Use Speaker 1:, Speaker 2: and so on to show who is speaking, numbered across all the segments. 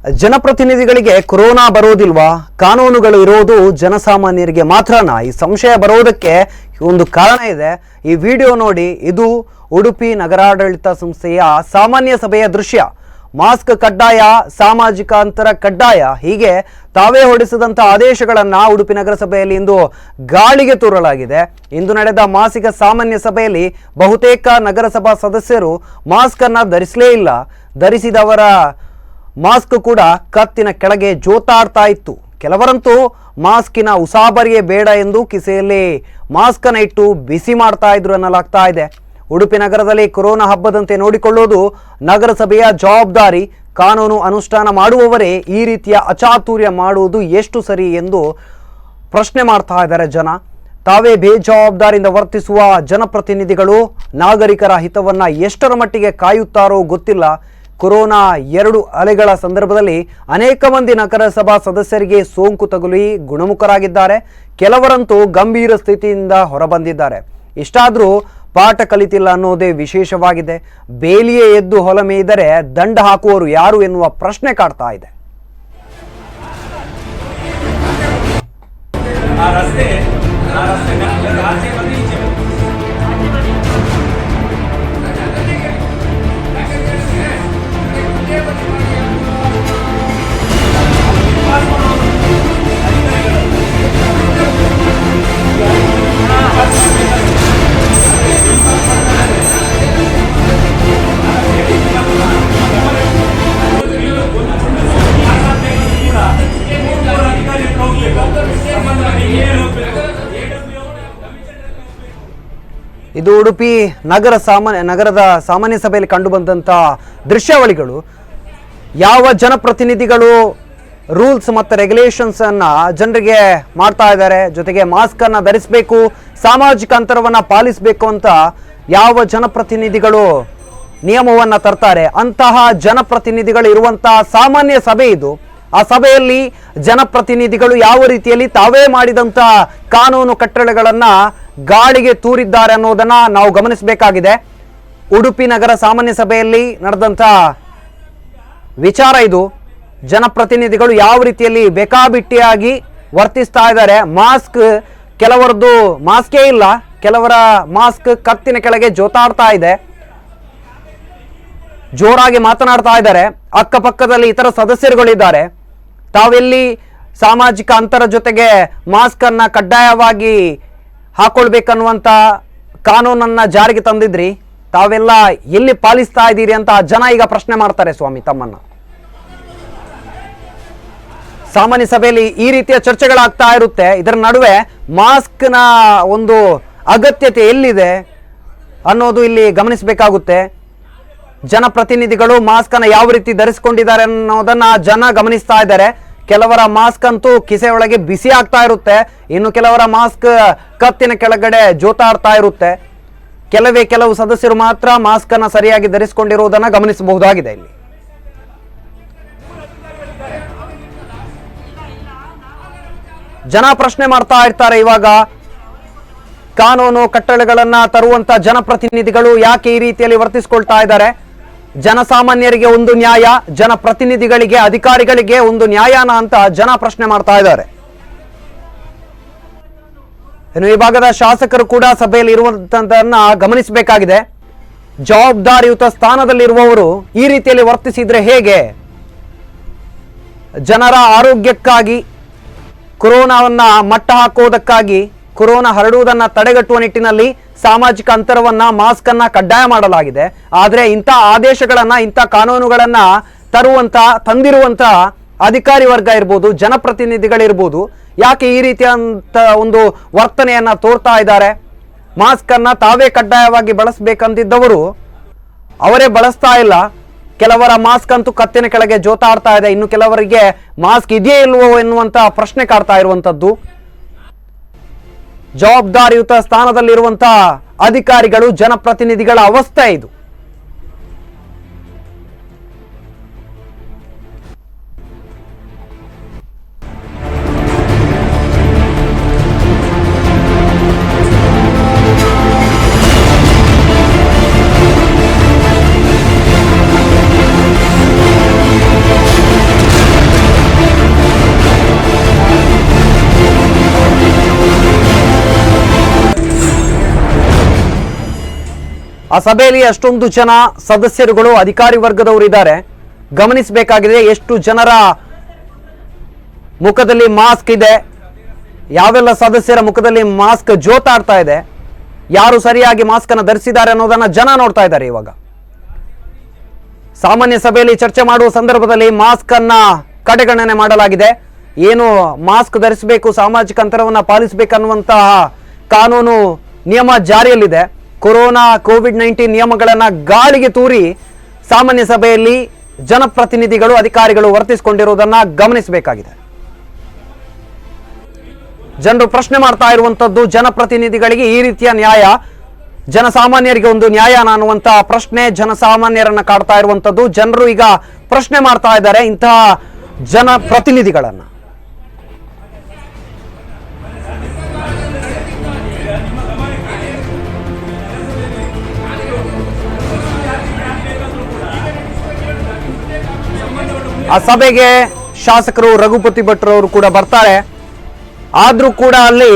Speaker 1: ಜನಪ್ರತಿನಿಧಿಗಳಿಗೆ corona ಬರೋದಿಲ್ವಾ? ಕಾನೂನುಗಳು ಇರೋದು ಜನಸಾಮಾನ್ಯರಿಗೆ ಮಾತ್ರನಾ? ಈ ಸಂಶಯ ಬರೋದಕ್ಕೆ ಒಂದು ಕಾರಣ ಇದೆ. ಈ ವಿಡಿಯೋ ನೋಡಿ. ಇದು ಉಡುಪಿ ನಗರಾಡಳಿತ ಸಂಸ್ಥೆಯ ಸಾಮಾನ್ಯ ಸಭೆಯ ದೃಶ್ಯ. ಮಾಸ್ಕ್ ಕಡ್ಡಾಯ, ಸಾಮಾಜಿಕ ಅಂತರ ಕಡ್ಡಾಯ, ಹೀಗೆ ತಾವೇ ಹೊರಡಿಸಿದಂಥ ಆದೇಶಗಳನ್ನು ಉಡುಪಿ ನಗರಸಭೆಯಲ್ಲಿ ಇಂದು ಗಾಳಿಗೆ ತೂರಲಾಗಿದೆ. ಇಂದು ನಡೆದ ಮಾಸಿಕ ಸಾಮಾನ್ಯ ಸಭೆಯಲ್ಲಿ ಬಹುತೇಕ ನಗರಸಭಾ ಸದಸ್ಯರು ಮಾಸ್ಕ್ ಅನ್ನು ಧರಿಸಲೇ ಇಲ್ಲ. ಧರಿಸಿದವರ ಮಾಸ್ಕ್ ಕೂಡ ಕತ್ತಿನ ಕೆಳಗೆ ಜೋತಾಡ್ತಾ ಇತ್ತು. ಕೆಲವರಂತೂ ಮಾಸ್ಕಿನ ಉಸಾಬರಿಯೇ ಬೇಡ ಎಂದು ಕಿಸೆಯಲ್ಲಿ ಮಾಸ್ಕ್ ಅನ್ನು ಇಟ್ಟು ಬಿಸಿ ಮಾಡ್ತಾ ಇದ್ರು ಅನ್ನಲಾಗ್ತಾ ಇದೆ. ಉಡುಪಿ ನಗರದಲ್ಲಿ ಕೊರೋನಾ ಹಬ್ಬದಂತೆ ನೋಡಿಕೊಳ್ಳೋದು ನಗರಸಭೆಯ ಜವಾಬ್ದಾರಿ. ಕಾನೂನು ಅನುಷ್ಠಾನ ಮಾಡುವವರೇ ಈ ರೀತಿಯ ಅಚಾತುರ್ಯ ಮಾಡುವುದು ಎಷ್ಟು ಸರಿ ಎಂದು ಪ್ರಶ್ನೆ ಮಾಡ್ತಾ ಇದ್ದಾರೆ ಜನ. ತಾವೇ ಬೇಜವಾಬ್ದಾರಿಯಿಂದ ವರ್ತಿಸುವ ಜನಪ್ರತಿನಿಧಿಗಳು ನಾಗರಿಕರ ಹಿತವನ್ನು ಎಷ್ಟರ ಮಟ್ಟಿಗೆ ಕಾಯುತ್ತಾರೋ ಗೊತ್ತಿಲ್ಲ. ಕೊರೋನಾ 2 ಅಲೆಗಳ ಸಂದರ್ಭದಲ್ಲಿ ಅನೇಕ ಮಂದಿ ನಗರಸಭಾ ಸದಸ್ಯರಿಗೆ ಸೋಂಕು ತಗುಲಿ ಗುಣಮುಖರಾಗಿದ್ದಾರೆ. ಕೆಲವರಂತೂ ಗಂಭೀರ ಸ್ಥಿತಿಯಿಂದ ಹೊರಬಂದಿದ್ದಾರೆ. ಇಷ್ಟಾದರೂ ಪಾಠ ಕಲಿತಿಲ್ಲ ಅನ್ನೋದೇ ವಿಶೇಷವಾಗಿದೆ. ಬೇಲಿಯೇ ಎದ್ದು ಹೊಲ ಮೇಯ್ದರೆ ದಂಡ ಹಾಕುವವರು ಯಾರು ಎನ್ನುವ ಪ್ರಶ್ನೆ ಕಾಡ್ತಾ ಇದೆ. ಇದು ಉಡುಪಿ ನಗರದ ಸಾಮಾನ್ಯ ಸಭೆಯಲ್ಲಿ ಕಂಡುಬಂದಂಥ ದೃಶ್ಯಾವಳಿಗಳು. ಯಾವ ಜನಪ್ರತಿನಿಧಿಗಳು ರೂಲ್ಸ್ ಮತ್ತು ರೆಗ್ಯುಲೇಷನ್ಸ್ ಅನ್ನು ಜನರಿಗೆ ಮಾಡ್ತಾ ಇದ್ದಾರೆ, ಜೊತೆಗೆ ಮಾಸ್ಕ್ ಅನ್ನು ಧರಿಸಬೇಕು, ಸಾಮಾಜಿಕ ಅಂತರವನ್ನು ಪಾಲಿಸಬೇಕು ಅಂತ ಯಾವ ಜನಪ್ರತಿನಿಧಿಗಳು ನಿಯಮವನ್ನು ತರ್ತಾರೆ, ಅಂತಹ ಜನಪ್ರತಿನಿಧಿಗಳು ಇರುವಂತಹ ಸಾಮಾನ್ಯ ಸಭೆ ಇದು. ಆ ಸಭೆಯಲ್ಲಿ ಜನಪ್ರತಿನಿಧಿಗಳು ಯಾವ ರೀತಿಯಲ್ಲಿ ತಾವೇ ಮಾಡಿದಂಥ ಕಾನೂನು ಕಟ್ಟಳೆಗಳನ್ನು ಗಾಳಿಗೆ ತೂರಿದ್ದಾರೆ ಅನ್ನೋದನ್ನ ನಾವು ಗಮನಿಸಬೇಕಾಗಿದೆ. ಉಡುಪಿ ನಗರ ಸಾಮಾನ್ಯ ಸಭೆಯಲ್ಲಿ ನಡೆದಂಥ ವಿಚಾರ ಇದು. ಜನಪ್ರತಿನಿಧಿಗಳು ಯಾವ ರೀತಿಯಲ್ಲಿ ಬೇಕಾಬಿಟ್ಟಿಯಾಗಿ ವರ್ತಿಸ್ತಾ ಇದ್ದಾರೆ. ಮಾಸ್ಕ್, ಕೆಲವರದ್ದು ಮಾಸ್ಕೇ ಇಲ್ಲ, ಕೆಲವರ ಮಾಸ್ಕ್ ಕತ್ತಿನ ಕೆಳಗೆ ಜೋತಾಡ್ತಾ ಇದೆ, ಜೋರಾಗಿ ಮಾತನಾಡ್ತಾ ಇದ್ದಾರೆ. ಅಕ್ಕಪಕ್ಕದಲ್ಲಿ ಇತರ ಸದಸ್ಯರುಗಳಿದ್ದಾರೆ. ತಾವೆಲ್ಲಿ ಸಾಮಾಜಿಕ ಅಂತರ ಜೊತೆಗೆ ಮಾಸ್ಕ್ ಅನ್ನ ಕಡ್ಡಾಯವಾಗಿ ಹಾಕೊಳ್ಬೇಕನ್ನುವಂಥ ಕಾನೂನನ್ನ ಜಾರಿಗೆ ತಂದಿದ್ರಿ, ತಾವೆಲ್ಲ ಎಲ್ಲಿ ಪಾಲಿಸ್ತಾ ಇದ್ದೀರಿ ಅಂತ ಜನ ಈಗ ಪ್ರಶ್ನೆ ಮಾಡ್ತಾರೆ ಸ್ವಾಮಿ ತಮ್ಮನ್ನ. ಸಾಮಾನ್ಯ ಸಭೆಯಲ್ಲಿ ಈ ರೀತಿಯ ಚರ್ಚೆಗಳಾಗ್ತಾ ಇರುತ್ತೆ. ಇದರ ನಡುವೆ ಮಾಸ್ಕ್ನ ಒಂದು ಅಗತ್ಯತೆ ಎಲ್ಲಿದೆ ಅನ್ನೋದು ಇಲ್ಲಿ ಗಮನಿಸಬೇಕಾಗುತ್ತೆ. ಜನಪ್ರತಿನಿಧಿಗಳು ಮಾಸ್ಕ್ ಅನ್ನು ಯಾವ ರೀತಿ ಧರಿಸಿಕೊಂಡಿದ್ದಾರೆ ಅನ್ನೋದನ್ನ ಜನ ಗಮನಿಸ್ತಾ ಇದ್ದಾರೆ. ಕೆಲವರ ಮಾಸ್ಕ್ ಅಂತೂ ಕಿಸೆ ಒಳಗೆ ಬಿಸಿ ಆಗ್ತಾ ಇರುತ್ತೆ, ಇನ್ನು ಕೆಲವರ ಮಾಸ್ಕ್ ಕತ್ತಿನ ಕೆಳಗಡೆ ಜೋತಾಡ್ತಾ ಇರುತ್ತೆ. ಕೆಲವು ಸದಸ್ಯರು ಮಾತ್ರ ಮಾಸ್ಕ್ ಅನ್ನು ಸರಿಯಾಗಿ ಧರಿಸಿಕೊಂಡಿರುವುದನ್ನು ಗಮನಿಸಬಹುದಾಗಿದೆ. ಇಲ್ಲಿ ಜನ ಪ್ರಶ್ನೆ ಮಾಡ್ತಾ ಇರ್ತಾರೆ, ಇವಾಗ ಕಾನೂನು ಕಟ್ಟಳೆಗಳನ್ನ ತರುವಂತ ಜನಪ್ರತಿನಿಧಿಗಳು ಯಾಕೆ ಈ ರೀತಿಯಲ್ಲಿ ವರ್ತಿಸಿಕೊಳ್ತಾ ಇದ್ದಾರೆ? ಜನಸಾಮಾನ್ಯರಿಗೆ ಒಂದು ನ್ಯಾಯ, ಜನಪ್ರತಿನಿಧಿಗಳಿಗೆ, ಅಧಿಕಾರಿಗಳಿಗೆ ಒಂದು ನ್ಯಾಯನ ಅಂತ ಜನ ಪ್ರಶ್ನೆ ಮಾಡ್ತಾ ಇದ್ದಾರೆ. ಇನ್ನು ಈ ಭಾಗದ ಶಾಸಕರು ಕೂಡ ಸಭೆಯಲ್ಲಿ ಇರುವಂತದ್ದನ್ನ ಗಮನಿಸಬೇಕಾಗಿದೆ. ಜವಾಬ್ದಾರಿಯುತ ಸ್ಥಾನದಲ್ಲಿರುವವರು ಈ ರೀತಿಯಲ್ಲಿ ವರ್ತಿಸಿದ್ರೆ ಹೇಗೆ? ಜನರ ಆರೋಗ್ಯಕ್ಕಾಗಿ, ಕೊರೋನಾವನ್ನ ಮಟ್ಟ ಹಾಕುವುದಕ್ಕಾಗಿ, ಕೊರೋನಾ ಹರಡುವುದನ್ನು ತಡೆಗಟ್ಟುವ ನಿಟ್ಟಿನಲ್ಲಿ ಸಾಮಾಜಿಕ ಅಂತರವನ್ನ, ಮಾಸ್ಕ್ ಅನ್ನ ಕಡ್ಡಾಯ ಮಾಡಲಾಗಿದೆ. ಆದರೆ ಇಂಥ ಆದೇಶಗಳನ್ನ, ಇಂಥ ಕಾನೂನುಗಳನ್ನ ತಂದಿರುವಂತ ಅಧಿಕಾರಿ ವರ್ಗ ಇರ್ಬೋದು, ಜನಪ್ರತಿನಿಧಿಗಳಿರ್ಬೋದು, ಯಾಕೆ ಈ ರೀತಿಯಂತ ಒಂದು ವರ್ತನೆಯನ್ನ ತೋರ್ತಾ ಇದ್ದಾರೆ? ಮಾಸ್ಕ್ ಅನ್ನ ತಾವೇ ಕಡ್ಡಾಯವಾಗಿ ಬಳಸಬೇಕಂತಿದ್ದವರು ಅವರೇ ಬಳಸ್ತಾ ಇಲ್ಲ. ಕೆಲವರ ಮಾಸ್ಕ್ ಅಂತೂ ಕತ್ತಿನ ಕೆಳಗೆ ಜೋತಾಡ್ತಾ ಇದೆ, ಇನ್ನು ಕೆಲವರಿಗೆ ಮಾಸ್ಕ್ ಇದೆಯೇ ಇಲ್ವೋ ಎನ್ನುವಂತ ಪ್ರಶ್ನೆ ಕಾಡ್ತಾ ಇರುವಂತದ್ದು. ಜವಾಬ್ದಾರಿಯುತ ಸ್ಥಾನದಲ್ಲಿರುವಂತಹ ಅಧಿಕಾರಿಗಳು, ಜನಪ್ರತಿನಿಧಿಗಳ ಅವಸ್ಥೆ ಇದು. ಆ ಸಭೆಯಲ್ಲಿ ಅಷ್ಟೊಂದು ಜನ ಸದಸ್ಯರುಗಳು ಅಧಿಕಾರಿ ವರ್ಗದವರು ಇದ್ದಾರೆ. ಗಮನಿಸಬೇಕಾಗಿದೆ ಎಷ್ಟು ಜನರ ಮುಖದಲ್ಲಿ ಮಾಸ್ಕ್ ಇದೆ, ಯಾವೆಲ್ಲ ಸದಸ್ಯರ ಮುಖದಲ್ಲಿ ಮಾಸ್ಕ್ ಜೋತಾಡ್ತಾ ಇದೆ, ಯಾರು ಸರಿಯಾಗಿ ಮಾಸ್ಕ್ ಅನ್ನು ಧರಿಸಿದ್ದಾರೆ ಅನ್ನೋದನ್ನ ಜನ ನೋಡ್ತಾ ಇದ್ದಾರೆ. ಇವಾಗ ಸಾಮಾನ್ಯ ಸಭೆಯಲ್ಲಿ ಚರ್ಚೆ ಮಾಡುವ ಸಂದರ್ಭದಲ್ಲಿ ಮಾಸ್ಕ್ ಅನ್ನ ಕಡೆಗಣನೆ ಮಾಡಲಾಗಿದೆ. ಏನು ಮಾಸ್ಕ್ ಧರಿಸಬೇಕು, ಸಾಮಾಜಿಕ ಅಂತರವನ್ನು ಪಾಲಿಸಬೇಕನ್ನುವಂತಹ ಕಾನೂನು ನಿಯಮ ಜಾರಿಯಲ್ಲಿದೆ. ಕೋವಿಡ್-19 ನಿಯಮಗಳನ್ನ ಗಾಳಿಗೆ ತೂರಿ ಸಾಮಾನ್ಯ ಸಭೆಯಲ್ಲಿ ಜನಪ್ರತಿನಿಧಿಗಳು ಅಧಿಕಾರಿಗಳು ವರ್ತಿಸಿಕೊಂಡಿರುವುದನ್ನ ಗಮನಿಸಬೇಕಾಗಿದೆ. ಜನರು ಪ್ರಶ್ನೆ ಮಾಡ್ತಾ ಇರುವಂತದ್ದು ಜನಪ್ರತಿನಿಧಿಗಳಿಗೆ ಈ ರೀತಿಯ ನ್ಯಾಯ, ಜನಸಾಮಾನ್ಯರಿಗೆ ಒಂದು ನ್ಯಾಯನ ಅನ್ನುವಂತಹ ಪ್ರಶ್ನೆ ಜನಸಾಮಾನ್ಯರನ್ನ ಕಾಡ್ತಾ ಇರುವಂತದ್ದು. ಜನರು ಈಗ ಪ್ರಶ್ನೆ ಮಾಡ್ತಾ ಇದ್ದಾರೆ ಇಂತಹ ಜನಪ್ರತಿನಿಧಿಗಳನ್ನ. ಆ ಸಭೆಗೆ ಶಾಸಕರು ರಘುಪತಿ ಭಟ್ರು ಅವರು ಕೂಡ ಬರ್ತಾರೆ. ಆದ್ರೂ ಕೂಡ ಅಲ್ಲಿ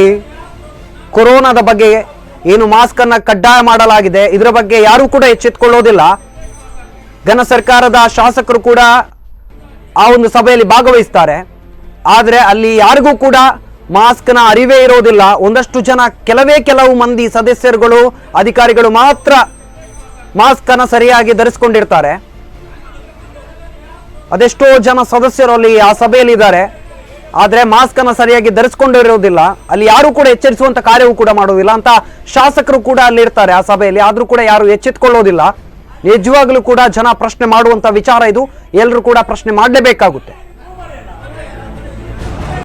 Speaker 1: ಕೊರೋನಾದ ಬಗ್ಗೆ ಏನು ಮಾಸ್ಕ್ ಅನ್ನ ಕಡ್ಡಾಯ ಮಾಡಲಾಗಿದೆ ಇದರ ಬಗ್ಗೆ ಯಾರು ಕೂಡ ಎಚ್ಚೆತ್ತುಕೊಳ್ಳೋದಿಲ್ಲ. ಘನ ಸರ್ಕಾರದ ಶಾಸಕರು ಕೂಡ ಆ ಒಂದು ಸಭೆಯಲ್ಲಿ ಭಾಗವಹಿಸ್ತಾರೆ. ಆದರೆ ಅಲ್ಲಿ ಯಾರಿಗೂ ಕೂಡ ಮಾಸ್ಕ್ನ ಅರಿವೇ ಇರೋದಿಲ್ಲ. ಒಂದಷ್ಟು ಜನ ಕೆಲವು ಮಂದಿ ಸದಸ್ಯರುಗಳು ಅಧಿಕಾರಿಗಳು ಮಾತ್ರ ಮಾಸ್ಕ್ ಅನ್ನ ಸರಿಯಾಗಿ ಧರಿಸಿಕೊಂಡಿರ್ತಾರೆ. ಅದೆಷ್ಟೋ ಜನ ಸದಸ್ಯರು ಅಲ್ಲಿ ಆ ಸಭೆಯಲ್ಲಿ ಇದ್ದಾರೆ, ಆದರೆ ಮಾಸ್ಕ್ ಅನ್ನ ಸರಿಯಾಗಿ ಧರಿಸಿಕೊಂಡಿರೋದಿಲ್ಲ. ಅಲ್ಲಿ ಯಾರು ಕೂಡ ಎಚ್ಚರಿಸುವಂತ ಕಾರ್ಯವೂ ಕೂಡ ಮಾಡುವುದಿಲ್ಲ ಅಂತ ಶಾಸಕರು ಕೂಡ ಅಲ್ಲಿ ಇರ್ತಾರೆ ಆ ಸಭೆಯಲ್ಲಿ. ಆದ್ರೂ ಕೂಡ ಯಾರು ಎಚ್ಚೆತ್ತುಕೊಳ್ಳೋದಿಲ್ಲ. ನಿಜವಾಗ್ಲೂ ಕೂಡ ಜನ ಪ್ರಶ್ನೆ ಮಾಡುವಂತ ವಿಚಾರ ಇದು. ಎಲ್ಲರೂ ಕೂಡ ಪ್ರಶ್ನೆ ಮಾಡಲೇಬೇಕಾಗುತ್ತೆ.